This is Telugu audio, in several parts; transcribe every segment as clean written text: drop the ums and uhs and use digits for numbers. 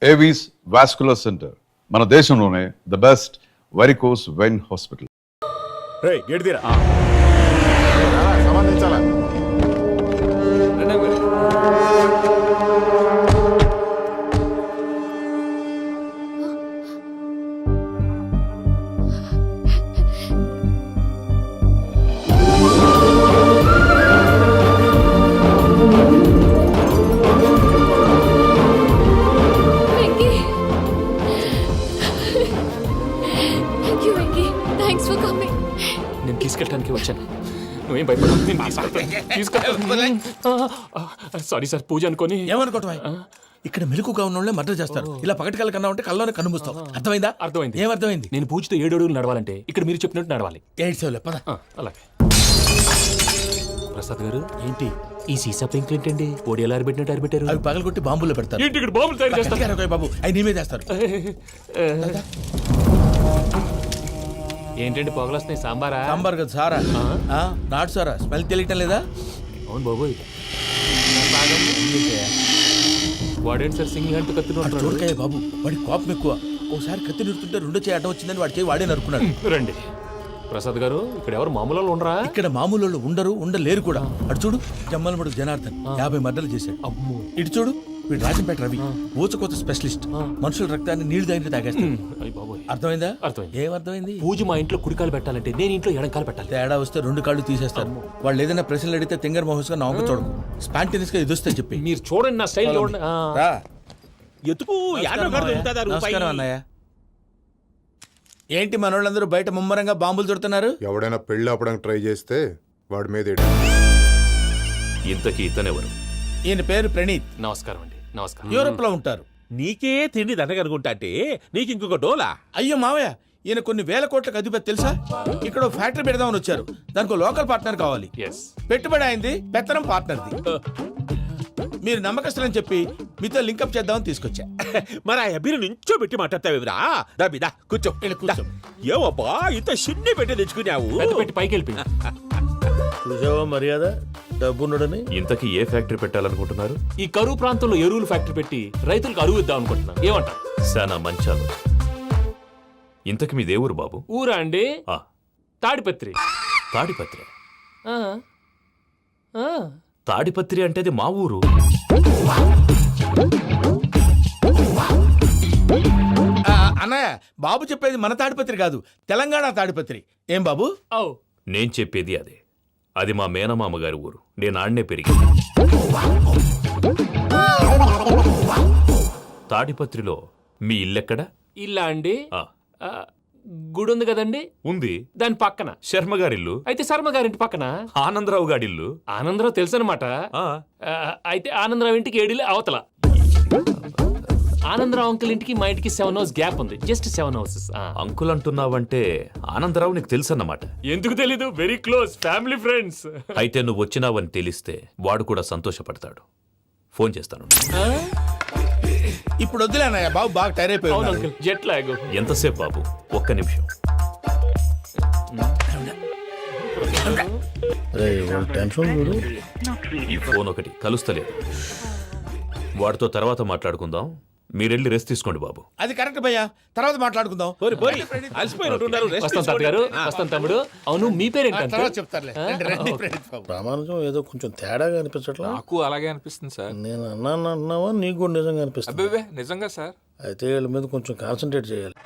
ఏవీస్ వాస్కులర్ సెంటర్, మన దేశంలోనే the best varicose vein hospital. Gate తీరా సంబంధించాలా? నేను తీసుకెళ్ళడానికి వచ్చాను, నువ్వేం భయపడవు. సారీ సార్, పూజ అనుకోని. ఏమనుకోవటం? ఇక్కడ మెలకుగా ఉన్న వాళ్ళే మర్డర్ చేస్తారు. ఇలా పగటి కళ్ళ కన్నా ఉంటే కళ్ళలోనే కనుమూస్తావు. అర్థమైందా? అర్థమైంది. ఏమర్థమైంది? నేను పూజతో 7 అడుగులు నడవాలంటే ఇక్కడ మీరు చెప్పినట్టు నడవాలి. 8 సేవలే పద. అలాగే. ప్రసాద్ గారు, ఏంటి ఈ సీసా పెంకులు ఏంటండి? పొడి ఎలా అరబెట్టినట్టు అరబెట్టారు? అవి పగలగొట్టి బాంబుల్లో పెడతారు. ఏంటి ఇక్కడ బాంబులు తయారు చేస్తారు? బాబు అవి నీ మీద వేస్తారు. ఏంటండి పొగలు వస్తున్నాయి? సాంబారా? సాంబార్ కదా సారా. నాటు సారా. స్మెల్ తెలియటం లేదా? అవును బాబోయ్. వాడేంటి సార్ సింగిల్ హ్యాండ్ కత్తి చూడకాయ బాబు, వాడి కోపం ఎక్కువ. ఒకసారి కత్తి నిరుతుంటే 2 చేయి అడ్డం వచ్చిందని వాడి చేయి వాడే నరుకున్నాడు. రండి ప్రసాద్ గారు, ఇక్కడ ఎవరు మామూలు వాళ్ళు ఉండరా? ఇక్కడ మామూలు వాళ్ళు ఉండరు, ఉండలేరు కూడా. అటు చూడు, జమ్మలమడు జనార్దన్ 50 మర్డర్లు చేశాడు. అమ్మో. ఇటు చూడు, వీడు రాజంపేట రవి ఊచకోత స్పెషలిస్ట్. మనుషుల రక్తాన్ని నీళ్లు తాగిన తాగేస్తాడు. అర్థమైందా? అర్థమైంది. ఏమర్థమైంది? పూజ మా ఇంట్లో కుడికాలు పెట్టాలంటే నేను ఇంట్లో ఎడంకాలు పెట్టాలి. తేడా వస్తే 2 కాళ్ళు తీసేస్తారు. వాళ్ళు ఏదైనా ప్రశ్నలు అడిగితే తింగర్ మహోస్ గా నవ్వు చూడకు. స్పాంటినియస్ గా ఎదుస్తా చెప్పి. మీరు చూడండి, నా స్టైల్ చూడండి. నమస్కారం అన్నయ్య. ఏంటి మనోళ్ళందరూ బయట ముమ్మరంగా బాంబులు దొరుకుతున్నారు? ఎవడైనా పెళ్లి ఆపడానికి ట్రై చేస్తే వాడి మీద ఇంతకీ ఇతనెవరు? ఈయన పేరు ప్రణీత్. నమస్కారం అండి. నమస్కారం. యూరోప్ లో ఉంటారు. నీకే తిండి దండగనుకుంటా అంటే నీకు ఇంకొక డోలా? అయ్యో మావయ్య, ఈయన కొన్ని వేల కోట్లకు అధిపతి తెలుసా? ఇక్కడ ఫ్యాక్టరీ పెడదామని వచ్చారు. దానికి లోకల్ పార్ట్నర్ కావాలి. పెట్టుబడి అయింది, పెత్తనం పార్ట్నర్ది. మీరు నమ్మకస్తులని చెప్పి మీతో లింకప్ చేద్దామని తీసుకొచ్చా. మరి ఆ అబ్బిని నుంచో పెట్టి మాట్లాడతావేమిరా? దాబిదా కూర్చో. ఏవబ్బా ఇంత సిన్ని పెట్టి తెచ్చుకున్నావు? పెట్టి పైకి వెళ్ళి చూసావా మర్యాద డబ్బున్నడని. ఇంతకీ ఏ ఫ్యాక్టరీ పెట్టాలనుకుంటున్నారు? ఈ కరువు ప్రాంతంలో ఎరువులు ఫ్యాక్టరీ పెట్టి రైతులకు అరువు ఇద్దాం అనుకుంటున్నాను. ఏమంటారు? శానా మంచాలు. ఇంతకి మీ దేవురు బాబు? ఊరా అండి? తాడిపత్రి. తాడిపత్రి? తాడిపత్రి అంటే అది మా ఊరు. అన్నయ్య, బాబు చెప్పేది మన తాడిపత్రి కాదు, తెలంగాణ తాడిపత్రి. ఏం బాబు? నేను చెప్పేది అదే. అది మా మేనమామ గారి ఊరు. నేను ఆడనే పెరిగింది. తాడిపత్రిలో మీ ఇల్లెక్కడ? ఇల్లా అండి? గుడి ఉంది కదండి. ఉంది. దాని పక్కన శర్మగారిల్లు. అయితే శర్మగారింటి పక్కన ఆనందరావు గారిల్లు. ఆనందరావు తెలుసు అనమాట. అయితే ఆనందరావు ఇంటికి 7 అవతల. ఆనందరావు అంకుల్ ఇంటికి మా ఇంటికి 7 hours గ్యాప్ ఉంది. Just 7 hours. అంకుల్ అంటున్నావంటే ఆనందరావు నీకు తెలుసన్నమాట. ఎందుకు తెలీదు? Very close family friends. అయితే నువ్వు వచ్చినావని తెలిస్తే వాడు కూడా సంతోషపడతాడు. ఫోన్ చేస్తాను. ఇప్పుడు వద్దులే అన్నయ్య, బాబు బాగా టైర్ అయిపోయాడు. Jet lag. ఎంతసేపు బాబు? ఒక్క నిమిషం. ఈ ఫోన్ ఒకటి కలుస్తలేదు. వాడితో తర్వాత మాట్లాడుకుందాం. మీరెళ్ళి రెస్ట్ తీసుకోండి బాబు. అది కరెక్ట్ భయ్యా, తర్వాత మాట్లాడుకుందాం. వస్తాను తమ్ముడు. అవును, మీ పేరేంటి? చెప్తారులే. ప్రామాణికం ఏదో కొంచెం తేడాగా అనిపించట్లా? నాకు అలాగే అనిపిస్తుంది సార్. నేను అన్నావా నీకు కూడా నిజంగా అనిపిస్తుంది? అబ్బే నిజంగా సార్. అయితే వీళ్ళ మీద కొంచెం కాన్సన్ట్రేట్ చేయాలి.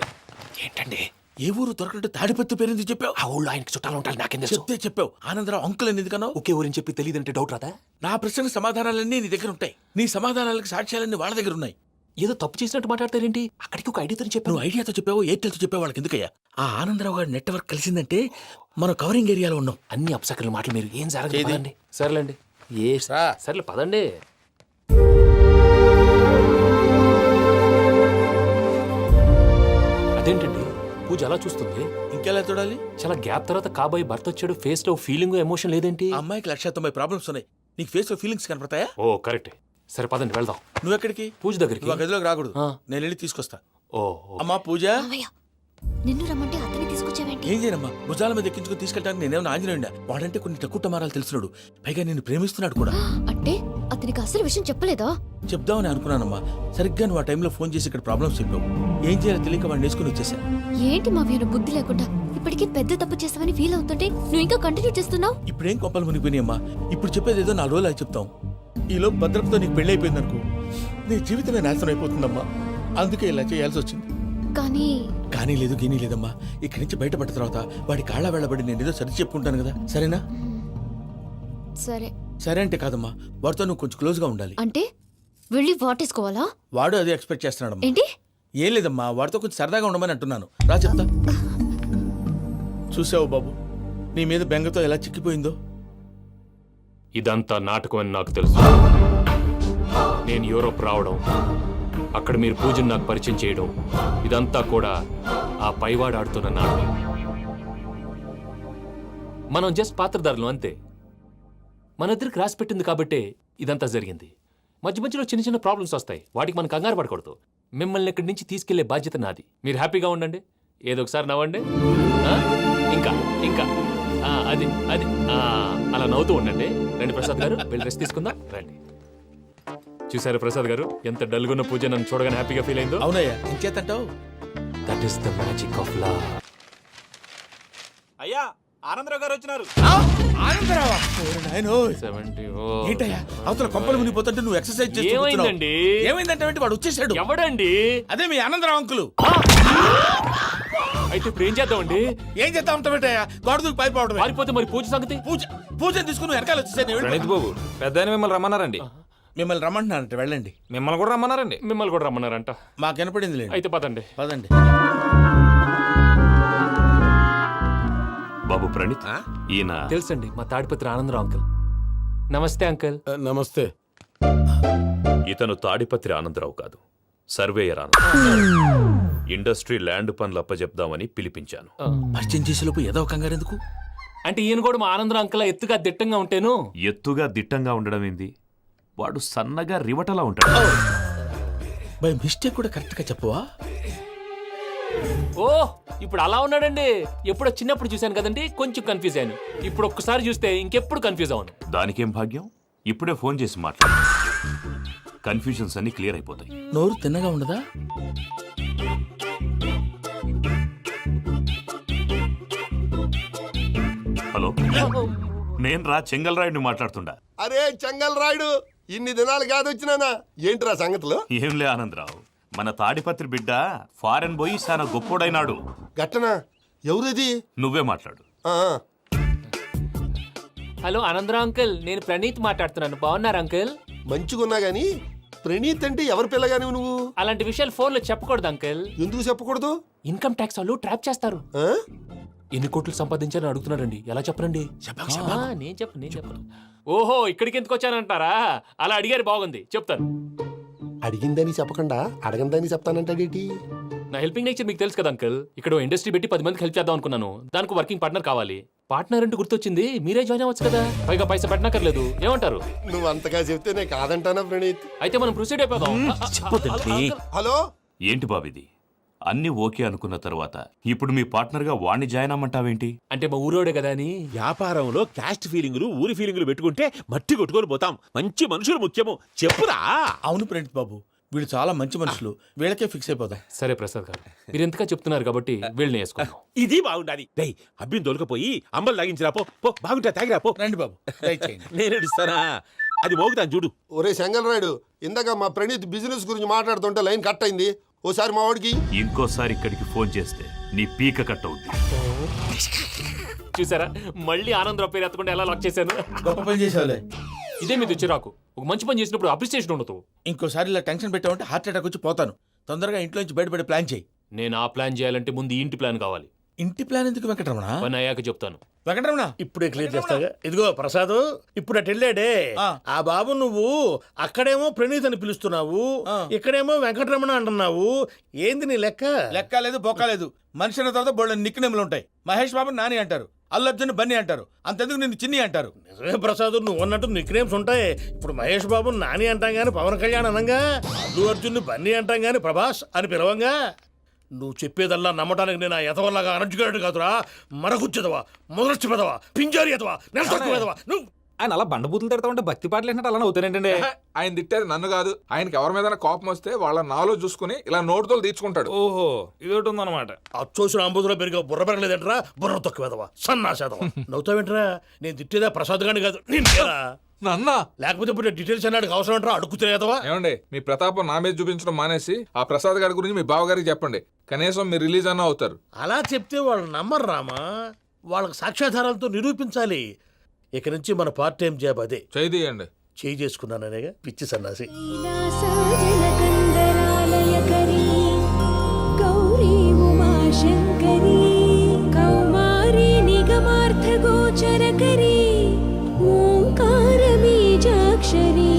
ఏంటండి? ఏ ఊరు దొరకట్టు తాడిపత్రి పేరు ఎందుకు చెప్పావు? ఆ ఊళ్ళో ఆయనకి చుట్టాలు ఉంటారు. నాకేం చెప్తే చెప్పావు. ఆనందరావు అంకుల్ అని ఎందుకన్నావు? ఒకే ఊరిని చెప్పి తెలియదంటే డౌట్ రాదా? నా ప్రశ్నకు సమాధానాలన్నీ నీ దగ్గర ఉంటాయి. నీ సమాధానాలకు సాక్ష్యాలన్నీ వాళ్ళ దగ్గర ఉన్నాయి. ఏదో తప్పు చేసినట్టు మాట్లాడతారేంటి? అక్కడికి ఒక ఐడియాతో చెప్పావు. నువ్వు ఐడియాతో చెప్పావు, ఎయిర్టెల్తో చెప్పావు. వాళ్ళకి ఎందుకయ్యా? ఆ ఆనందరావు గారి నెట్వర్క్ కలిసిందంటే మనం కవరింగ్ ఏరియాలో ఉన్నాం. అన్ని అప్సకర్ల మాటలు మీరు ఏం జరగదండి. సర్లేండి. సర్లే పదండి. అదేంటండి పూజ అలా చూస్తుంది? ఇంకెలా చూడాలి? చాలా గ్యాప్ తర్వాత కాబోయే భర్త వచ్చాడు. ఫేస్ లో ఫీలింగ్ ఎమోషన్ లేదేంటి? అమ్మాయికి 190 ప్రాబ్లమ్స్ ఉన్నాయి. నీకు ఫేస్ లో ఫీలింగ్స్ కనపడతాయా? ఓ కరెక్ట్. సరే పదండి వెళ్దాం. నువ్వెక్కడికి? పూజ దగ్గరికి. నువ్వు గదిలోకి రాకూడదు, నేను వెళ్ళి తీసుకొస్తా. ఓ అమ్మా పూజ. నిన్ను రమ్మంటే అతన్ని తీసుకొచ్చావేంటి? ఏం చేయనమ్మా, భుజాల మీద ఎక్కించుకుని తీసుకెళ్ళడానికి నేనేమన్నా ఆంజనేయుడా? వాడంటే కొన్ని తక్కువ టమారాలు తెలిసినాడు, పైగా నేను ప్రేమిస్తున్నాడు కూడా. అంటే అతనికి అసలు విషయం చెప్పలేదా? చెప్దామని అనుకున్నానమ్మా, సరిగ్గా నువ్వు ఆ టైంలో ఫోన్ చేసి ఇక్కడ ప్రాబ్లమ్స్ చెప్పావు. ఏం చేయాలో తెలియక వాడిని వేసుకుని వచ్చేసా. ఏంటి మా వీరు బుద్ధి లేకుండా ఇప్పటికే పెద్ద తప్పు చేస్తావని ఫీల్ అవుతుంటే నువ్వు ఇంకా కంటిన్యూ చేస్తున్నావు. ఇప్పుడేం కొప్పలు మునిగిపోయినాయమ్మా, ఇప్పుడు చెప్పేది ఏదో 4 రోజులు అది చెప్తాం. ఈలో భద్రతతో నీకు పెళ్లి అయిపోయింది అనుకో, నీ జీవితమే నాశనం అయిపోతుందమ్మా. అందుకే ఇలా చేయాల్సి వచ్చింది. కానీ లేదు గీనీ లేదమ్మా, ఇక్కడి నుంచి బయటపడ్డ తర్వాత వాడి కాళ్ళ వెళ్ళబడి నేను ఏదో సరి చెప్పుకుంటాను కదా, సరేనా? సరే. సరే అంటే కాదమ్మా, వాడితో నువ్వు కొంచెం క్లోజ్గా ఉండాలి. అంటే వెళ్ళి వాటేసుకోవాలా? వాడు అదే ఎక్స్పెక్ట్ చేస్తున్నాడమ్మా. ఏంటి? ఏం లేదమ్మా, వాడితో కొంచెం సరదాగా ఉండమని అంటున్నాను. రా చెప్తా. చూసావు బాబు, నీ మీద బెంగతో ఎలా చిక్కిపోయిందో. ఇదంతా నాటకం అని నాకు తెలుసు. నేను యూరోప్ రావడం, అక్కడ మీరు పూజను నాకు పరిచయం చేయడం, ఇదంతా కూడా ఆ పైవాడు ఆడుతున్న నాటకం. మనం జస్ట్ పాత్రధారులు అంతే. మన ఇద్దరికి రాసి పెట్టింది కాబట్టే ఇదంతా జరిగింది. మధ్య మధ్యలో చిన్న చిన్న ప్రాబ్లమ్స్ వస్తాయి, వాటికి మనం కంగారు పడకూడదు. మిమ్మల్ని ఇక్కడి నుంచి తీసుకెళ్లే బాధ్యత నాది. మీరు హ్యాపీగా ఉండండి, ఏదో ఒకసారి నవ్వండి. ఆ? ఇంకా ఇంకా అది అది అలా నవ్వుతూ ఉండండి. రండి ప్రసాద్ గారు, వెళ్ళి రెస్ట్ తీసుకుందాం. రండి. చూసారు ప్రసాద్ గారు, ఎంత డల్గున్న పూజ నన్ను చూడగానే హ్యాపీగా ఫీల్ అయిందో. అవునయ్యా, ఇంకేతంటావు? That is the magic of love. అయ్యా ఆనందరావు గారు వచ్చినారు. ఆనందరావా? నాయనోయ్. 70. ఏంటయ్యా అవతల కొంపలు మునిగిపోతుంటే నువ్వు ఎక్సర్సైజ్ చేస్తూ కూర్చున్నావు. ఏమైందండి? ఏమైందంటే వాడు వచ్చేసాడు. ఎవడండి? అదే మీ ఆనందరావు అంకులు. అయితే ఇప్పుడు ఏం చేద్దామండి? ఏం చేస్తా ఉంటావేటయ్యా, గోడ దూకి పైపోవడం. పారిపోతే మరి పూజ సంగతి? పూజ తీసుకుని వెనకాల వచ్చేసాను. ప్రణీత్ బాబు, పెద్ద మిమ్మల్ని రమ్మన్నారండి. మిమ్మల్ని రమ్మంటున్నారంట, వెళ్ళండి. మిమ్మల్ని కూడా రమ్మన్నారండి. మిమ్మల్ని కూడా రమ్మన్నారంట. మాకు వినపడింది లేదు. అయితే పదండి. పదండి. బాబు ప్రణీత్, ఈయన తెలుసండి, మా తాడిపత్రి ఆనందరావు అంకుల్. నమస్తే అంకుల్. నమస్తే. ఇతను తాడిపత్రి ఆనందరావు కాదు, సర్వేయర్ ఆనందరావు. ఇండస్ట్రీ ల్యాండ్ పనులు అప్పచెప్దామని పిలిపించాను. పరిచయం చేసేలోపు ఏదో కంగారు ఎందుకు? అంటే ఈయన కూడా మా ఆనందరావు అంకుల్ ఎత్తుగా దిట్టంగా ఉంటేను. ఎత్తుగా దిట్టంగా ఉండడం ఏంది, వాడు సన్నగా రివటలా ఉంటాడు. బై మిస్టేక్ కూడా కరెక్ట్ గా చెప్పవా? ఓ, ఇప్పుడు అలా ఉన్నాడండి. ఎప్పుడో చిన్నప్పుడు చూశాను కదండి, కొంచెం కన్ఫ్యూజ్ అయ్యాను. ఇప్పుడు ఒక్కసారి చూస్తే ఇంకెప్పుడు కన్ఫ్యూజ్ అవ్వను. దానికేం భాగ్యం, ఇప్పుడే ఫోన్ చేసి మాట్లాడు. కన్ఫ్యూజన్స్ అన్ని క్లియర్ అయిపోతాయి. నోరు తిన్నగా ఉండదా? హలో, నేను రా చెంగల్ రాయుడిని మాట్లాడుతుండా. అరే చెంగల్ రాయుడు, ఇన్ని దినాలు కాదు వచ్చినానా? ఏంట్రా సంగతులు? ఏంలే ఆనందరావు, మన తాడిపత్రి బిడ్డ ఫారెన్ పోయి చాలా గొప్పోడైనాడు. గట్టనా? ఎవరిది? నువ్వే మాట్లాడు. ఆ, హలో ఆనందరావు అంకుల్, నేను ప్రణీత్ మాట్లాడుతున్నాను. బాగున్నారు అంకుల్? మంచిగున్నా గాని ప్రణీత్ అంటే ఎవరి పిల్లగాని నువ్వు? అలాంటి విషయాలు ఫోన్లో చెప్పకూడదు అంకుల్. ఎందుకు చెప్పకూడదు? ఇన్కమ్ ట్యాక్స్ వాళ్ళు ట్రాప్ చేస్తారు. ఆ? ఎన్ని కోట్లు సంపాదించాలని అడుగుతున్నారండి. ఎలా చెప్పరండి? నేను చెప్పను. ఓహో, ఇక్కడికి ఎందుకు వచ్చానంటారా? అలా అడిగారు, బాగుంది, చెప్తాను. అడిగిందని చెప్పకుండా అడగందని చెప్తానంటాడేటి? నా హెల్పింగ్ నేచర్ మీకు తెలుసు కదా అంకుల్. ఇక్కడ ఇండస్ట్రీ పెట్టి 10 మందికి హెల్ప్ చేద్దాం అనుకున్నాను. దానికి వర్కింగ్ పార్ట్నర్ కావాలి. పార్ట్నర్ అంటే గుర్తొచ్చింది, మీరే జాయిన్ అవ్వచ్చు కదా, పైగా పైసా పెట్టనక్కర్లేదు. ఏమంటారు? నువ్వు అంతగా చెప్తే నేను కాదంటానా ప్రణీత్? అయితే మనం ప్రొసీడ్ అయిపోదాం. హలో, ఏంటి బాబిది, అన్ని ఓకే అనుకున్న తర్వాత ఇప్పుడు మీ పార్ట్నర్గా వాణ్ణి జాయిన్ అమ్మంటావేంటి? అంటే మా ఊరోడే కదా అని. వ్యాపారంలో క్యాస్ట్ ఫీలింగులు ఊరి ఫీలింగులు పెట్టుకుంటే మట్టి కొట్టుకొని పోతాం. మంచి మనుషులు ముఖ్యము, చెప్పురా. అవును ప్రణీత్ బాబు, వీళ్ళు చాలా మంచి మనుషులు, వీళ్ళకే ఫిక్స్ అయిపోదాం. సరే ప్రసాద్ గారు, మీరు ఎంతగా చెప్తున్నారు కాబట్టి వీళ్ళని వేసుకున్నాం. ఇది బాగుండాలి. డై అబ్బిని దొలకపోయి అంబలు తాగించిరా పో. పో బాగుంటా, తాగిరా పో. రండి బాబు, దయచేయండి. నేను ఇస్తానా? అది మోగుతాను చూడు. ఒరే చెంగల్ రాయుడు, ఇందాక మా ప్రణీత్ బిజినెస్ గురించి మాట్లాడుతుంటే లైన్ కట్ అయింది. ఓసారి మా వాడికి ఇంకోసారి ఇక్కడికి ఫోన్ చేస్తే నీ పీక కట్ అవుద్ది. చూసారా, మళ్ళీ ఆనందరావు పేరు ఎత్తకుండా ఎలా లాక్ చేశాను. గొప్ప పని చేసేవాళ్ళే. ఇదే మీద చిరాకు. ఒక మంచి పని చేసినప్పుడు అప్రిసియేషన్ ఉండదు. ఇంకోసారి ఇలా టెన్షన్ పెట్టామంటే హార్ట్ అటాక్ వచ్చి పోతాను. తొందరగా ఇంట్లో నుంచి బయటపడే ప్లాన్ చేయి. నేను ఆ ప్లాన్ చేయాలంటే ముందు ఇంటి ప్లాన్ కావాలి. ఇంటి ప్లాన్ ఎందుకు వెంకటరమణ? పని అయ్యాక చెప్తాను. వెంకటరమణ ఇప్పుడే క్లియర్ చేస్తాగా. ఇదిగో ప్రసాద్, ఇప్పుడు అటు వెళ్ళాడే ఆ బాబు, నువ్వు అక్కడేమో ప్రణీత్ అని పిలుస్తున్నావు, ఇక్కడేమో వెంకటరమణ అంటున్నావు. ఏంది నీ లెక్క? లెక్క లేదు, బొక్క లేదు. మనిషి అన్న తర్వాత బోళ్ళ నిక్నెములు ఉంటాయి. మహేష్ బాబు నాని అంటారు, అల్లు అర్జున్ బన్నీ అంటారు, అంతెందుకు నిన్ను చిన్ని అంటారు. నిజమే ప్రసాద్, నువ్వు అన్నట్టు నిక్నేమ్స్ ఉంటాయి. ఇప్పుడు మహేష్ బాబు నాని అంటాం గాని పవన్ కళ్యాణ్ అనంగా, అల్లు అర్జున్ బన్నీ అంటాం గాని ప్రభాస్ అని పిలవంగా. నువ్వు చెప్పేదల్లా నమ్మటానికి నేను ఆ ఎదవల్లాగా అనర్జుకేటెడ్ కాదురా. మరగుచ్చదవా, మొదలచ్చి పెదవా, పింజారి ఎదవా, నెలసొక్కు పెదవా నువ్వు. ఆయన అలా బండబూతులు తిడతా ఉంటే భక్తి పాటలు ఏంటంటే అలా అవుతానంటే. ఆయన తిట్టేది నన్ను కాదు, ఆయనకి ఎవరి మీద కోపం వస్తే వాళ్ళ నాలో చూసుకుని ఇలా నోటుతో తీర్చుకుంటాడు. ఓహో ఇదొకటి ఉందన్నమాట. అచ్చోసిన అంబుధులో పెరిగే బుర్ర పెరగలేదంటరా, బుర్ర తొక్కు పెదవా, సన్నాసేదవా. నవ్వుతావేంట్రా? నేను తిట్టేదా ప్రసాద్ గాని కాదు నిన్నేరా. నన్నా? లేకపోతే ఇప్పుడు డీటెయిల్స్ అన్నాడు అవసరం అంటారా? అడుగుతులేదవా? ఏమండి, మీ ప్రతాపం నా మీద చూపించడం మానేసి ఆ ప్రసాద్ గారి గురించి మీ బావగారికి చెప్పండి. కనీసం మీరు రిలీజ్ అన్న అవుతారు. అలా చెప్తే వాళ్ళు నమ్మరు రామా. వాళ్ళకి సాక్ష్యాధారాలతో నిరూపించాలి. ఇక నుంచి మన పార్ట్ టైం జాబ్ అదే. చేయండి. చేయి చేసుకున్నాననేగా పిచ్చి సన్నాసి. గౌరీ ఉమాశంకరీ కౌమారీ నిగమార్థగోచరకరీ ఓంకార బీజాక్షరీ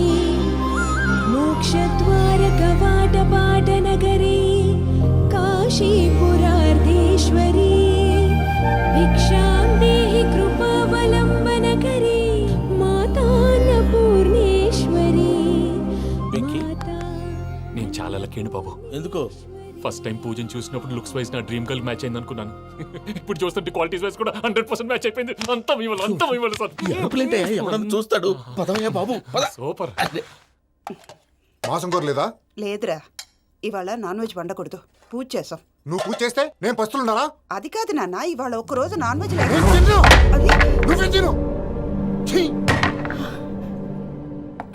మోక్షద్వార కవాట పాటనగరీ కాశీపురార్ధేశ్వరీ భిక్షాం దేహి కృపావలంబనకరీ మాతాన్నపూర్ణేశ్వరీ. నేను చాలా లక్కీ బాబు. ఎందుకో? ఫస్ట్ టైం పూజను చూసినప్పుడు లుక్స్ వైజ్ నా డ్రీమ్ గర్ల్ మ్యాచ్ అయింది అనుకున్నాను. ఇప్పుడు చూస్తుంటే క్వాలిటీస్ వైజ్ కూడా 100% మ్యాచ్ అయిపోయింది. అంతా మీ వల్ల సార్. ఎవడన్నా చూస్తాడు. పదవయ్యా బాబు, పద. సూపర్. మాసం కోరలేదా? లేదురా, ఇవాళ నాన్ వెజ్ వండకూడదు. పూజ చేసాం. నువ్వు పూజ చేస్తే నేను పస్తులున్నారా? అది కాదు నాన్న, ఇవాళ ఒక్క రోజు నాన్ వెజ్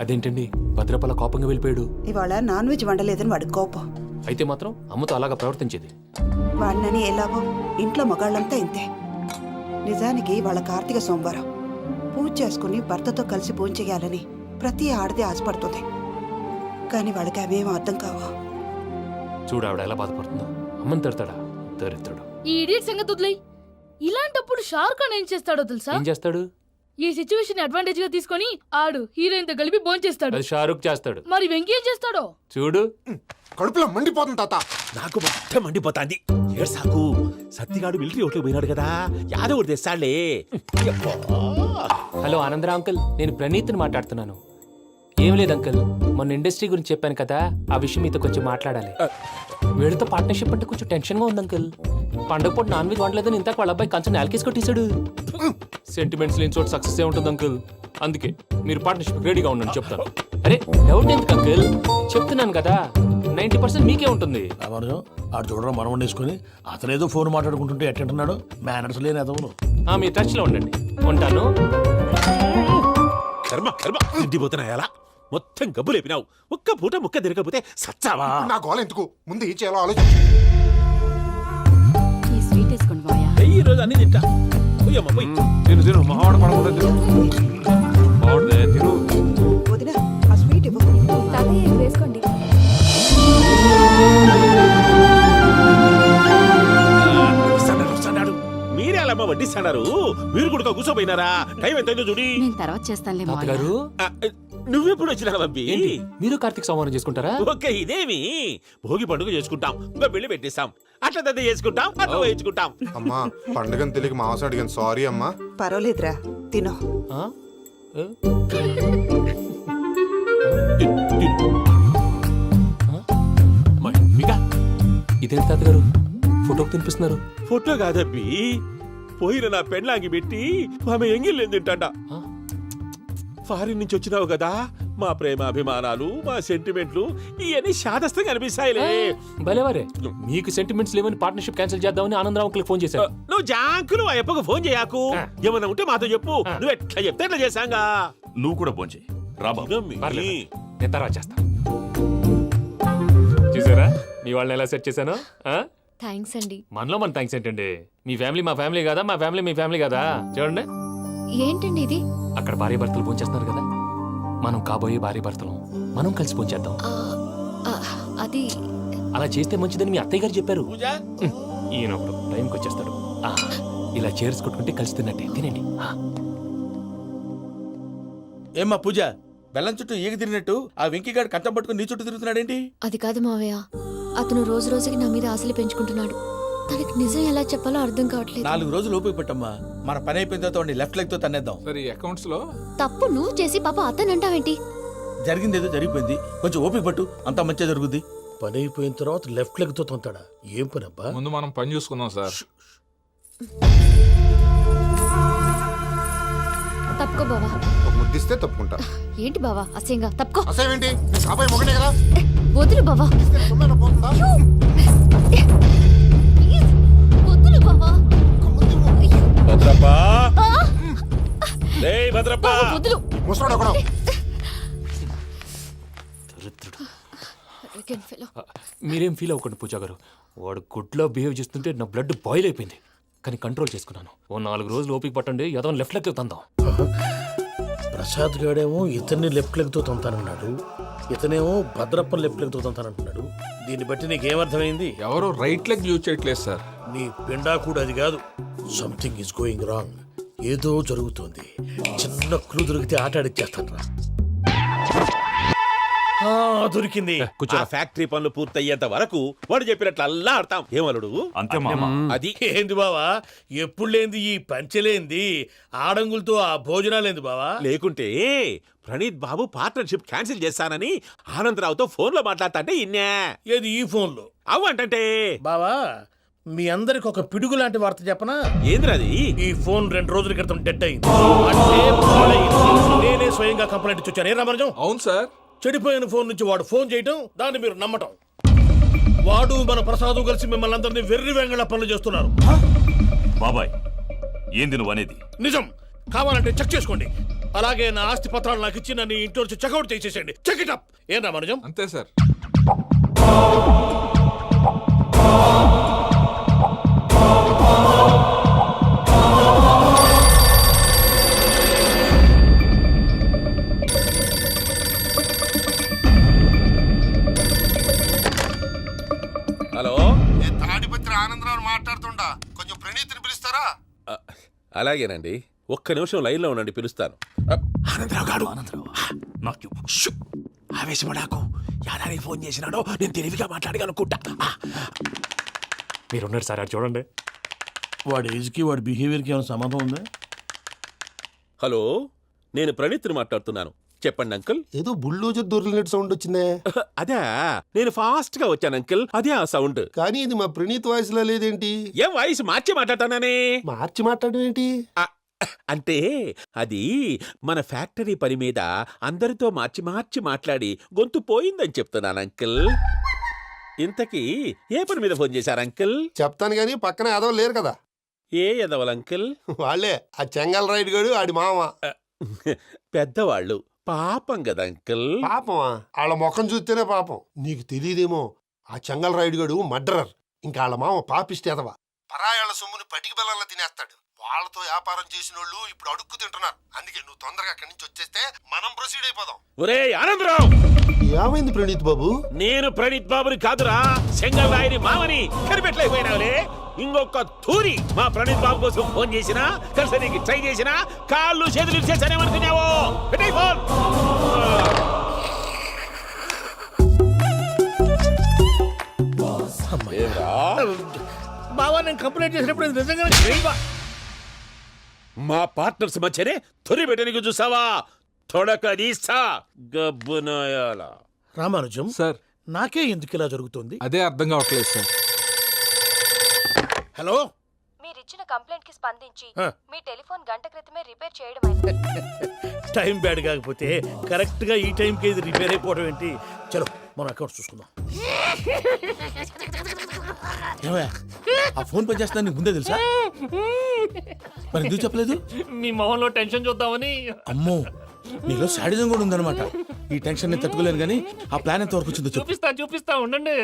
అదేంటండి భద్రపల కోపంగా వెళ్ళిపోయాడు? ఇవాళ నాన్ వెజ్ వండలేదని వాడి కోపం. అయితే మాత్రం అమ్మతో అలాగా ప్రవర్తించేది. వాడినని ఎలాగో ఇంట్లో మగాళ్ళంతా ఇంతే. నిజానికి వాళ్ళ కార్తీక సోమవారం పూజ చేసుకుని భర్తతో కలిసి పూజ చేయాలని ప్రతి ఆడది ఆశపడుతుంది. కానీ వాళ్ళకి అవేం అర్థం కావు. చూడు ఆవిడ ఎలా బాధపడుతుందో. అమ్మని తిడతాడా దరిద్రుడు. ఈ ఇడియట్ సంగతి వదిలేయ్. ఇలాంటప్పుడు షారుఖ్ ఖాన్ ఏం చేస్తాడో తెలుసా? ఏం చేస్తాడు? ఈ సిచ్యువేషన్ అడ్వాంటేజ్ గా తీసుకొని ఆడు హీరోయిన్ తో కలిపి బోన్ చేస్తాడు. అది షారుఖ్ చేస్తాడు. మరి వెంకీ ఏం చేస్తాడో చూడు. కడుపులో మండిపోతుంది తాత. నాకు మొత్తం మండిపోతాంది. ఏడ్సాకు, సత్తిగాడు మిలిటరీ ఓట్లు పోయినాడు కదా, యాదవ్ తెస్తాడులే. హలో ఆనందరా అంకుల్, నేను ప్రణీత్ని మాట్లాడుతున్నాను. ఏం లేదు అంకుల్, మొన్న ఇండస్ట్రీ గురించి చెప్పాను కదా, ఆ విషయం మీతో కొంచెం మాట్లాడాలి. వీడితో పార్ట్నర్షిప్ అంటే కొంచెం టెన్షన్ గా ఉంది అంకుల్. పండగ పూట నాన్ వెజ్ వండలేదని ఇంతకు వాళ్ళ అబ్బాయి కంచెం నేలకేసి కొట్టేశాడు. సెంటిమెంట్స్ లేని చోట సక్సెస్ ఏ ఉంటుంది అంకుల్. అందుకే మీరు పార్ట్నర్షిప్ రెడీగా ఉండండి చెప్తాను. అరే డౌట్ ఎందుకు అంకుల్, చెప్తున్నాను కదా 90% మీకే ఉంటుంది. రామానుజం ఆడు చూడడం మనం వండేసుకుని అతనేదో ఫోన్ మాట్లాడుకుంటుంటే ఎట్టంటున్నాడు. మేనర్స్ లేని అదవును. మీ టచ్ లో ఉండండి. ఉంటాను. కర్మ కర్మ తిండిపోతున్నా ఎలా మొత్తం గబ్బు లేపినావు. ఒక్క పూట ముక్క తిరగకపోతే సచ్చావా? నా గోల ఎందుకు, ముందు ఏం చేయాలో ఆలోచించు. ఈ స్వీట్ వేసుకోండి బాయా. ఈ రోజు అన్ని తింటా. పోయమ్మ పోయి. తిను తిను, మావాడ పడకుండా తిను. మావాడదే తిను. వదినా ఆ స్వీట్ ఇవ్వు. తాతయ్య వేసుకోండి. వస్తున్నాడు. మీరే అలా వడ్డిస్తున్నారు. మీరు కూడా కూర్చోపోయినారా? టైం ఎంతైందో చూడి. నేను తర్వాత చేస్తానులే తాతగారు నువ్వెప్పుడు వచ్చినా అబ్బి? మీరు కార్తీక్ సంహారం చేసుకుంటారా? ఓకే, ఇదేమి భోగి పండుగ చేసుకుంటాం, ఇంకా పెళ్లి పెట్టేస్తాం, అట్లా దద్ద చేసుకుంటాం, అట్లా వేయించుకుంటాం. అమ్మా, పండుగని తెలియక మాంసం అడిగాను, సారీ అమ్మా. పర్వాలేదురా, తినో. ఆ? ఏ? ఇదేంటి తాతగారు ఫోటోకి తినిపిస్తున్నారు? ఫోటో కాదబ్బి, పోయిన నా పెళ్ళాంగి పెట్టి ఆమె ఎంగిల్లేం తింటాడ. ఫారిన్ నుంచి వచ్చినావు కదా, మా ప్రేమ అభిమానాలు, మా సెంటిమెంట్లు ఇవన్నీ శాదస్తంగా అనిపిస్తాయిలే. భలేవారే, మీకు సెంటిమెంట్స్ లేవని పార్ట్నర్షిప్ క్యాన్సిల్ చేద్దామని ఆనందరావు అంకుల్ ఫోన్ చేశారు. నువ్వు జాంకులు ఆ ఎప్పకు ఫోన్ చేయకు. ఏమన్నా ఉంటే మాతో చెప్పు. నువ్వు ఎట్లా చెప్తే ఎట్లా చేశాంగా. నువ్వు కూడా ఫోన్ చేయి రాబా. పర్లేదు, నేను తర్వాత చేస్తా. చూసారా మీ వాళ్ళని ఎలా సెట్ చేశాను? థ్యాంక్స్ అండి. మనలో మన థ్యాంక్స్ ఏంటండి? మీ ఫ్యామిలీ మా ఫ్యామిలీ కదా, మా ఫ్యామిలీ మీ ఫ్యామిలీ కదా. చూడండి, ఏంటండి ఇది? అక్కడ భార్య భర్తలు పోంచేస్తున్నారు కదా, మనం కాబోయే భార్య భర్తలు మనం కలిసి పోంచేద్దాం. అది అలా చేస్తే మంచిదని మీ అత్తయ్య గారు చెప్పారు. పూజ ఈయన ఒకడు టైంకి వచ్చేస్తాడు. ఇలా చేర్స్ కొట్టుకుంటే కలిసి తిన్నట్టే. తినండి. ఏమ్మా పూజ, బెల్లం చుట్టూ ఈగ తిరిగినట్టు ఆ వెంకీగాడు కంటం పట్టుకుని నీ చుట్టూ తిరుగుతున్నాడేంటి? అది కాదు మావయ్య, అతను రోజు రోజుకి నా మీద ఆశలు పెంచుకుంటున్నాడు. తనకి నిజం ఎలా చెప్పాలో అర్థం కావట్లేదు. 4 రోజులు ఓపిక పట్టమ్మా, మన పని అయిపోయిన తర్వాత లెఫ్ట్ లెగ్ తో తన్నేద్దాం. సరే, అకౌంట్స్ లో తప్పు నువ్వు చేసి పాప అతను అంటావేంటి? జరిగింది ఏదో జరిగిపోయింది, కొంచెం ఓపిక పట్టు, అంతా మంచిగా జరుగుద్ది. పని అయిపోయిన తర్వాత లెఫ్ట్ లెగ్ తో తొంతాడా? ఏం పని అబ్బా? ముందు మనం పని చూసుకుందాం సార్. తప్పుకో బావా. ఒక ముద్దిస్తే తప్పుకుంటా. ఏంటి బావా అసహ్యంగా? తప్పుకో. అసేమేంటి కాబోయే మొగనే కదా. వదులు బావా. ఇస్తే సొమ్మేనా పోతుందా? ప్లీజ్, వదులు బావా. భద్రప్పా లేయ్ భద్రప్పా. వదులు. ముసలోడు ఒకడు. దరిద్రుడు. Arrogant fellow. మీరేం ఫీల్ అవ్వకండి పూజా గారు. వాడు గుడ్లో బిహేవ్ చేస్తుంటే నా బ్లడ్ బాయిల్ అయిపోయింది. కానీ కంట్రోల్ చేసుకున్నాను. ఓ 4 రోజులు ఓపిక పట్టండి, ఏదో లెఫ్ట్ లెక్క తందాం. ప్రసాద్ గాడేమో ఇతన్ని లెఫ్ట్ లెగ్ తో తొంతానన్నాడు, ఇతనేమో భద్రప్పని లెఫ్ట్ లెగ్ తో తొంతానంటున్నాడు. దీన్ని బట్టి నీకేమర్థమైంది? ఎవరు రైట్ లెగ్ యూజ్ చేయట్లేదు సార్. నీ పిండా కూడా అది కాదు. Something is going wrong. ఏదో జరుగుతోంది. చిన్న క్లూ దొరికితే ఆట ఆడిచ్చేస్తాను రా. దొరికింది. ఆ ఫ్యాక్టరీ పనులు పూర్తయ్యేంత వరకు వాడు చెప్పినట్లు అల్లా ఆడతాం. ఏమలుడు అంతే మామ. అది ఏంది బావా, ఎప్పుడు లేంది ఈ పంచలేంది, ఆడంగులతో ఆ భోజనాలేంది బావా? లేకుంటే ప్రణీత్ బాబు పార్ట్నర్షిప్ క్యాన్సిల్ చేస్తానని ఆనందరావుతో ఫోన్ లో మాట్లాడతాంటే ఇన్నే. ఏది ఈ ఫోన్లో? అవ్వంటే బావా, మీ అందరికి ఒక పిడుగు లాంటి వార్త చెప్పనా? ఏంద్రది? ఈ ఫోన్ 2 రోజుల క్రితం డెడ్ అయింది. అంటే పాడైంది. నేనే స్వయంగా కంప్లైంట్ ఇచ్చి వచ్చాను. ఏ రామరాజం? అవును సార్. చెడిపోయిన ఫోన్ నుంచి వాడు ఫోన్ చేయటం, దాన్ని మీరు నమ్మటం. వాడు మన ప్రసాదు కలిసి మిమ్మల్ని అందరినీ వెర్రి వెంగళ పనులు చేస్తున్నారు. బాబాయ్ ఏంది నువ్వు అనేది? నిజం. కావాలంటే చెక్ చేసుకోండి. అలాగే నా ఆస్తి పత్రాలు నాకు ఇచ్చి నన్ను ఇంట్లో నుంచి చెక్అౌట్ చేసేసండి. Check it up. ఏం రామరాజం? అంతే సార్. హలో, నేను తాడిపత్రి ఆనందరావు మాట్లాడుతుండా. కొంచెం ప్రణీతిని పిలుస్తారా? అలాగేనండి. ఒక్క నిమిషం లైన్ లో ఉండండి, పిలుస్తాను. ఆనందరావు గాడు. నాకు చెప్పు. ఆవేశపడాకు. యాదానికి ఫోన్ చేసినాడో నేను తెలివిగా మాట్లాడగలనుకుంటా. మీరున్నారు సార్, అది చూడండి. వాడి ఏజ్కి వాడి బిహేవియర్కి ఏమైనా సంబంధం ఉందా? హలో, నేను ప్రణీత్ని మాట్లాడుతున్నాను. చెప్పండి అంకుల్. ఏదో బుల్డోజర్ దొరికినట్టు సౌండ్ వచ్చిందే. అదే, నేను ఫాస్ట్ గా వచ్చాను అంకుల్. అదే ఆ సౌండ్. కానీ ఇది మా ప్రణీత్ వాయిస్ లో లేదేంటి? ఏం వాయిస్ మార్చి మాట్లాడతానే? మార్చి మాట్లాడడం ఏంటి? అంటే అది మన ఫ్యాక్టరీ పని మీద అందరితో మార్చి మార్చి మాట్లాడి గొంతు పోయిందని చెప్తున్నాను అంకుల్. ఇంతకీ ఏ పని మీద ఫోన్ చేశారు అంకుల్? చెప్తాను గానీ పక్కన ఎదవ లేరు కదా. ఏ ఎదవలు అంకుల్? వాళ్ళే ఆ చెంగల్ రైడ్ గడు ఆడి మామ. పెద్దవాళ్ళు. పాపం కదా అంకుల్. పాపమా? వాళ్ళ ముఖం చూస్తేనే పాపం. నీకు తెలియదేమో, ఆ చెంగల్ రైడ్ గడు మర్డరర్. ఇంకా వాళ్ళ మామ పాపిస్తే ఎదవ. పరాయాళ్ళ సొమ్ముని పటికి బెల్లంలో తినేస్తాడు. వాళ్ళతో వ్యాపారం చేసిన వాళ్ళు ఇప్పుడు అడుక్కు తింటున్నారు. అందుకే నువ్వు తొందరగా అక్కడి నుంచి వచ్చేస్తే మనం ప్రొసీడ్ అయిపోదాం. ఒరే ఆనందరావు, ఏమైంది ప్రణీత్ బాబు? నేను ప్రణీత్ బాబుని కాదురా, సెంగల్ రాయని మామని. కనిపెట్టలేకపోయినావులే. ఇంకొక తూరి మా ప్రణీత్ బాబు కోసం ఫోన్ చేసినా, కలిసి నీకు ట్రై చేసినా కాళ్ళు చేతులు చేశానేమనుకున్నావో. పెట్టేయ్ ఫోన్. బావా, నేను కంప్లైంట్ చేసినప్పుడు ఇది నిజంగానే చేయవా? మా పార్ట్నర్స్ మధ్యనే తొలి పెట్టడానికి చూసావా? తొడక నీస్తా గబ్బునాయాల. రామానుజం సార్, నాకే ఎందుకు ఇలా జరుగుతుంది? అదే అర్థం కావట్లేదు సార్. హలో, మీరిచ్చిన కంప్లైంట్ కి స్పందించి ఆ. మీ టెలిఫోన్ గంట క్రితమే రిపేర్ చేయడం టైం బ్యాడ్ కాకపోతే కరెక్ట్ గా ఈ టైంకి ఇది రిపేర్ అయిపోవడం ఏంటి? చలో మన అకౌంట్ చూసుకుందాం. ఏమయ్యా, ఆ ఫోన్ పని చేస్తున్నా నీకు ముందే తెలుసా? మరి ఎందుకు చెప్పలేదు? మీ మొహంలో టెన్షన్ చూద్దామని. అమ్మో, నీలో శాడిజం కూడా ఉందన్నమాట. ఈ టెన్షన్ ని తట్టుకోలేను కానీ ఆ ప్లాన్ ఎంత వరకు వచ్చిందో చెప్పు. చూపిస్తా ఉండండి.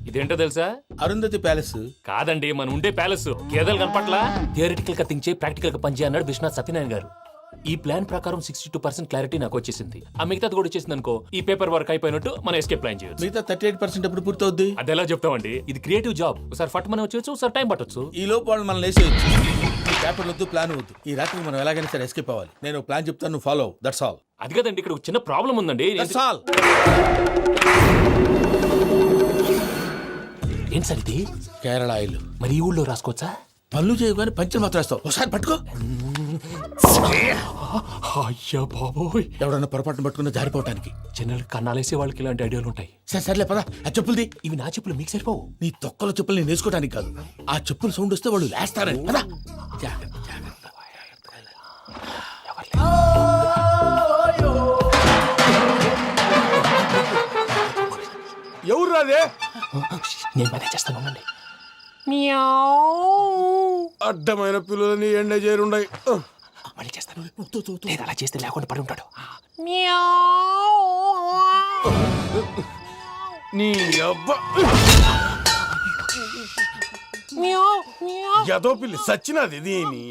ఇదేంటో తెలుసా? అరుంధతి ప్యాలెస్ కాదండి, మన ఉండే ప్యాలెస్. గేదెలు కనపట్లా? థియరిటికల్ గా థింక్ చేయి, ప్రాక్టికల్ గా పనిచేయ అన్నాడు విశ్వనాథ్ సత్యనారాయణ గారు. ఈ ప్లాన్ ప్రకారం 62% క్లారిటీ నాకు వచ్చేసింది. ఆ మిగతాది కూడా వచ్చేసింది అనుకో, ఈ పేపర్ వర్క్ అయిపోయినట్టు మనం ఎస్కేప్ ప్లాన్ చేయొచ్చు. మిగతా 38% ఎప్పుడు పూర్తవుద్ది? అది ఎలా చెప్తామండి? ఇది క్రియేటివ్ జాబ్. ఒకసారి ఫట్ మనం వచ్చేయచ్చు, ఒకసారి టైం పట్టొచ్చు. ఈ లోపు వాళ్ళు మనం లేసేయచ్చు. ఈ పేపర్ వద్దు, ప్లాన్ వద్దు. ఈ రాత్రి మనం ఎలాగైనా సరే ఎస్కేప్ అవ్వాలి. నేను ప్లాన్ చెప్తాను, నువ్వు ఫాలో. That's all. అది కదండి, ఇక్కడ ఒక చిన్న ప్రాబ్లం ఉందండి. That's all. ఏం సార్ ఇది? కేరళ ఆయిల్. మరి ఈ ఊళ్ళో రాసుకోవచ్చా? పనులు చేయగానే పంచర్ మాత్రం వేస్తావు. ఒకసారి పట్టుకో. అయ్యా బాబోయ్, ఎవడన్నా పొరపాటున పట్టుకున్న జారిపోవటానికి. జనరల్ కన్నాలేసే వాళ్ళకి ఇలాంటి ఐడియాలు ఉంటాయి. సరే సర్లే పద, ఆ చెప్పులది. ఇవి నా చెప్పులు మీకు సరిపోవు. నీ తొక్కల చెప్పులు నేను వేసుకోవడానికి కాదు, ఆ చెప్పులు సౌండ్ వస్తే వాళ్ళు లేస్తారని. పద. ఎవరు రాదే? నేను మేనేజ్ చేస్తాను, ఉండండి. అడ్డమైన పిల్లలని ఎండ చేరుండయి. మళ్ళీ చేస్తాను. లేదు, అలా చేస్తే లేకుండా పడి ఉంటాడు. నీ అబ్బా ఎదో పిల్లి సచ్చినది దీని.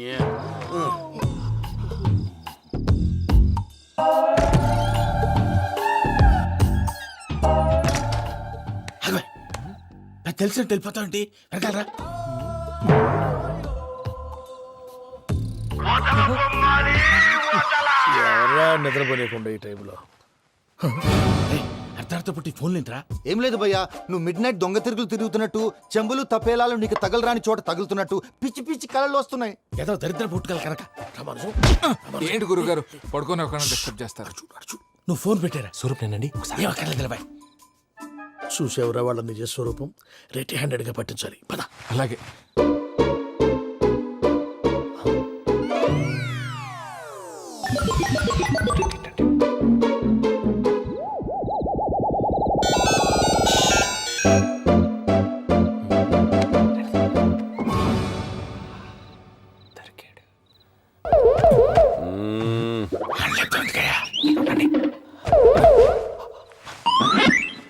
తెలిసినట్టు వెళ్ళిపోతావంటి, వెనకాలరా. ఎవరా నిద్రపోలేకుండా ఈ టైంలో? అర్ధార్థ పుట్టి ఫోన్ లేంట్రా. ఏం లేదు భయ్యా, నువ్వు మిడ్ నైట్ దొంగ తిరుగులు తిరుగుతున్నట్టు, చెంబులు తపేలాలు నీకు తగలరాని చోట తగులుతున్నట్టు పిచ్చి పిచ్చి కళలు వస్తున్నాయి. ఏదో దరిద్ర పుట్టుకల కనుక. ఏంటి గురుగారు పడుకొని ఒక డిస్టర్బ్ చేస్తారు? నువ్వు ఫోన్ పెట్టారా? స్వరూప్ నేనండి. ఒకసారి నిలబాయ్. చూసేవరా వాళ్ళ నిజ స్వరూపం. రెట్టి హ్యాండెడ్ గా పట్టించాలి. పద. అలాగే.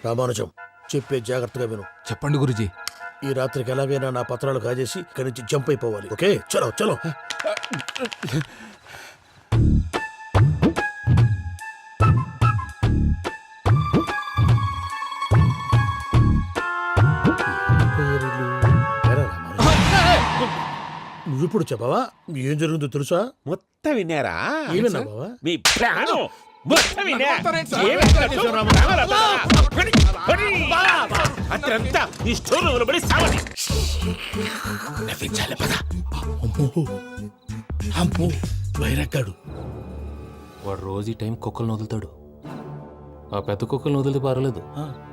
రామానుజం, చెప్పే జాగ్రత్తగా విను. చెప్పండి గురుజీ. ఈ రాత్రికి ఎలాగైనా నా పత్రాలు కాజేసి ఇక్కడి నుంచి జంప్ అయిపోవాలి. ఓకే, చలో చలో. నువ్విప్పుడు చెప్పవా ఏం జరిగిందో తెలుసా? మొత్తం విన్నారా? ఏమన్నా బావా? మీ ప్రాణం మొత్తం విన్నా. అత్రంతా ఈ స్టోర్ రూమ్ లో పడి సావని. నవ్వించాలి. పద. అమ్మో అమ్మో, వైరగ్గాడు. వాడు రోజు ఈ టైం కుక్కలను వదులుతాడు. ఆ పెద్ద కుక్కలను వదిలితే పర్లేదు,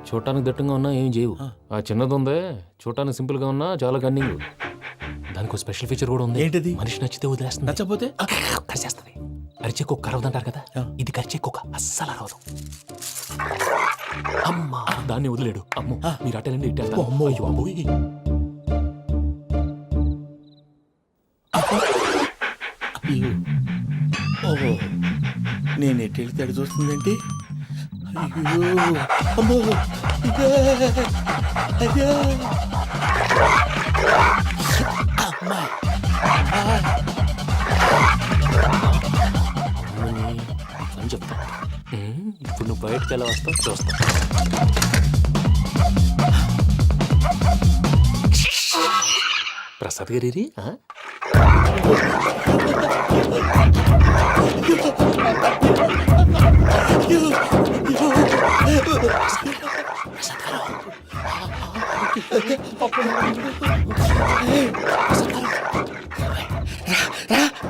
చూడటానికి దట్టంగా ఉన్నా ఏం చేయవు. ఆ చిన్నది ఉందే, చూడటానికి సింపుల్ గా ఉన్నా చాలా గన్నింగ్. దానికి ఒక స్పెషల్ ఫీచర్ కూడా ఉంది. ఏంటిది? మనిషి నచ్చితే వదిలేస్తుంది, నచ్చపోతే కరిచేస్తుంది. అరిచే కుక్క అరవదంటారు కదా, ఇది కరిచే కుక్క అస్సలు అరవదు. అమ్మా, దాన్ని వదిలేడు. అమ్మో, మీరు అటెండి ఇట్టే. అమ్మో అయ్యో. ఓహో, నేను ఎటు వెళ్తే అటు చూస్తుందేంటి? అయ్యో అమ్మో, ఇదే అయ్యో అమ్మా. అని చెప్తా. ఇప్పుడు నువ్వు బయటకు ఎలా వస్తావు చూస్తా. ప్రసాద్ గారి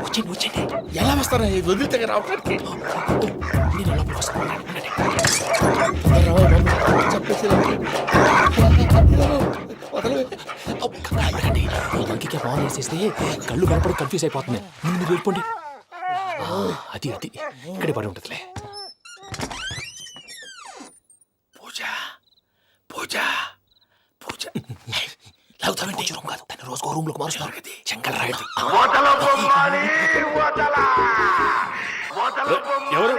వచ్చండి వచ్చండి. ఎలా వస్తారా? వదిలితే రావడానికి నేను లోపలికి వస్తాను. ఇంకే ఫోన్ చేసేస్తే కళ్ళు కనపడి కన్ఫ్యూజ్ అయిపోతుంది. ముందు మీరు వెళ్ళిపోండి. అది అది ఇక్కడే పడి ఉంటుందిలే. పూజ పూజ పూజ. లాగుతామంటే రూమ్ కాదు, తన రోజుకో రూమ్ లోకి మారుస్తున్నారు కదా. చెంగల్ రాయడు. ఎవరు?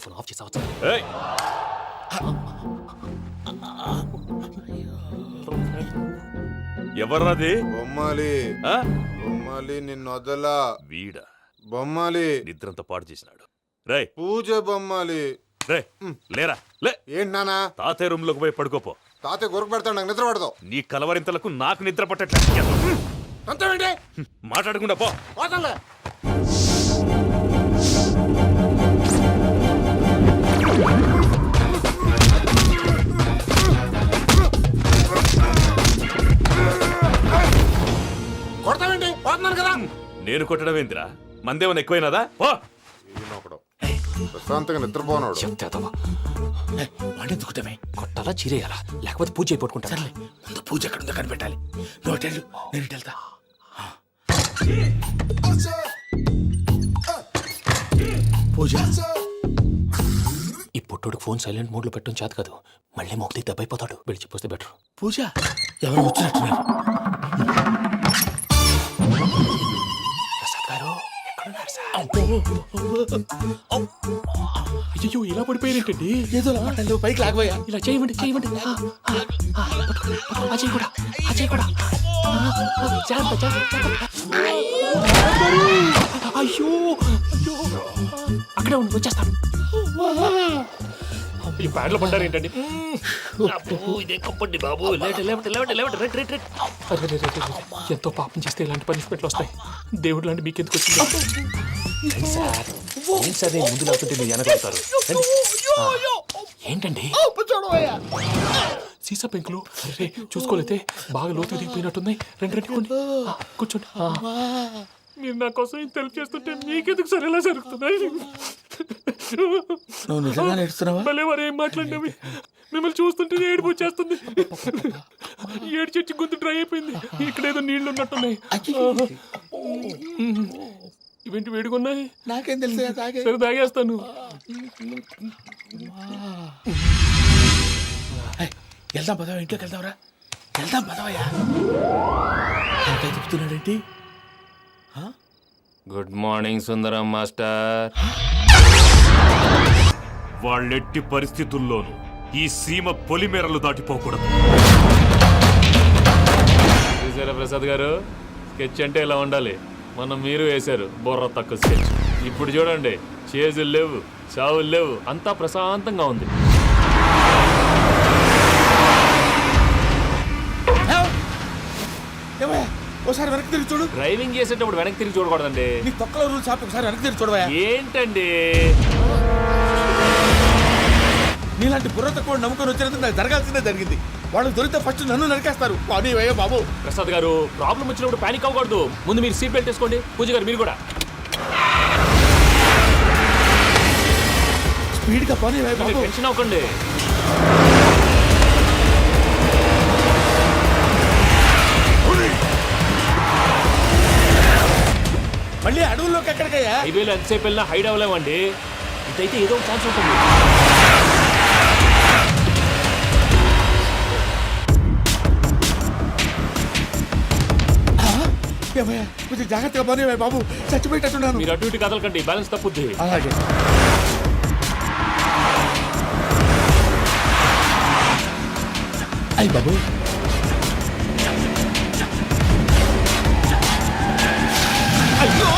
ఫోన్ ఆఫ్ చేసావచ్చు. ఎవర్రాది? బొమ్మాలి బొమ్మాలి నిన్ను వదలా. వీడా బొమ్మాలి నిద్రంతా పాడు చేసినాడు. రే పూజ బొమ్మాలి. రే లేరా లే. ఏంటి నానా? తాతయ్య రూమ్ లోకి పోయి పడుకోపో. తాతయ్య గొరకు పెడతాడు, నాకు నిద్ర పడతావు. నీ కలవరింతలకు నాకు నిద్ర పట్టట్లేదు. అంతేంటి? మాట్లాడకుండా పో. పోతాలే. కొడతావేంటి? పోతున్నాను కదా. నేను కొట్టడం ఏంటిరా? మందేమన్నా ఎక్కువైనదా? ఓ ఈయనొకడు. ప్రశాంతంగా నిద్రపోనాడు. చెప్తావా వాడెందుకుంటామే కొట్టాలా చీరేయాలా లేకపోతే పూజ అయిపోట్టుకుంటా ముందు పూజ ఎక్కడ ఉందో కనిపెట్టాలి. నువ్వు అటు వెళ్ళు, నేను ఇటు వెళ్తా. పూజ ఈ పుట్టోడు ఫోన్ సైలెంట్ మోడ్ లో పెట్టడం చేత కాదు. మళ్ళీ మోగితే దెబ్బైపోతాడు. వెళ్ళి చెప్పొస్తే బెటర్. పూజ ఎవరు వచ్చినట్టున్నారు. ప్రసాద్ గారు ఎక్కడున్నారు సార్? అయ్యో ఇలా పడిపోయారేంటండి? ఏదో లాగా పైకి లాగబోయా. ఇలా చేయమండి చేయమండి. అజయ్ కూడా అజయ్ కూడా జాగ్రత్త, జాగ్రత్త. అయ్యో అయ్యో అక్కడే ఉండి వచ్చేస్తాను. ఈ బ్యాడ్లో పడ్డారు ఏంటండి? ఇదే కప్పండి బాబు. ఎంతో పాపం చేస్తే ఇలాంటి పనిష్మెంట్లు వస్తాయి. దేవుడు లాంటి మీకెందుకు వచ్చింది సార్? ఏం సార్ నేను ముందు లేకుంటే మీరు వెనకాడతారు. ఏంటండి సీసా పెంకులు? అరే చూసుకోలేతే బాగా లోతు దిగిపోయినట్టున్నాయి. రెండు రెండు కూర్చోండి. మీరు నా కోసం ఇంత హెల్ప్ చేస్తుంటే మీకెందుకు సరే ఎలా జరుగుతున్నాయి? నువ్వు నిజంగా నేర్చుతున్నావా? భలే వారు ఏం మాట్లాడినవి. మిమ్మల్ని చూస్తుంటే ఏడుపు వచ్చేస్తుంది. ఏడు చెట్టు గొంతు డ్రై అయిపోయింది. ఇక్కడ ఏదో నీళ్లు ఉన్నట్టున్నాయి. ఇవేంటి వేడుకున్నాయి? నాకేం తెలుసు. సరే తాగేస్తాను. వెళ్దాం పదవా, ఇంట్లోకి వెళ్దాంరా. వెళ్దాం పదవయ్యా. ఇంకా చెప్తున్నాడేంటి? గుడ్ మార్నింగ్ సుందరం మాస్టర్. వాళ్ళెట్టి పరిస్థితుల్లోనూ ఈ సీమ పొలిమేరలు దాటిపోకూడదు. చూసారా ప్రసాద్ గారు, స్కెచ్ అంటే ఇలా ఉండాలి. మనం మీరు వేశారు బుర్ర తక్కువ స్కెచ్. ఇప్పుడు చూడండి, చేజులు లేవు, చావులు లేవు, అంతా ప్రశాంతంగా ఉంది. ఒకసారి వెనక్కి తిరిగి చూడు. డ్రైవింగ్ చేసేటప్పుడు వెనక్కి తిరిగి చూడకూడదండి. నీ తొక్కలో రూల్స్ ఆపి ఒకసారి వెనక్కి తిరిగి చూడవా. ఏంటండి నీలాంటి బుర్ర తక్కువ నమ్ముకొని వచ్చినందుకు నాకు జరగాల్సిందే జరిగింది. వాళ్ళు దొరికితే ఫస్ట్ నన్ను నరికేస్తారు. కానీ అయ్యో బాబు. ప్రసాద్ గారు, ప్రాబ్లం వచ్చినప్పుడు పానిక్ అవ్వకూడదు. ముందు మీరు సీట్ బెల్ట్ వేసుకోండి. పూజ గారు మీరు కూడా స్పీడ్గా పని బాబు. టెన్షన్ అవ్వకండి. మళ్ళీ అడవుల్లోకి ఎక్కడికయ్యా? హైవేలో ఎంతసేపు వెళ్ళినా హైడ్ అవ్వలేమండి. ఇదైతే ఏదో ఒక ఛాన్స్ ఉంటుంది. కొంచెం జాగ్రత్తగా పని బాబు. చచ్చిపోయేటట్టున్నాను. మీరు అటు ఇటు కదలకండి, బ్యాలెన్స్ తప్పుద్ది. అలాగే. అయ్యి బాబు. అయ్యో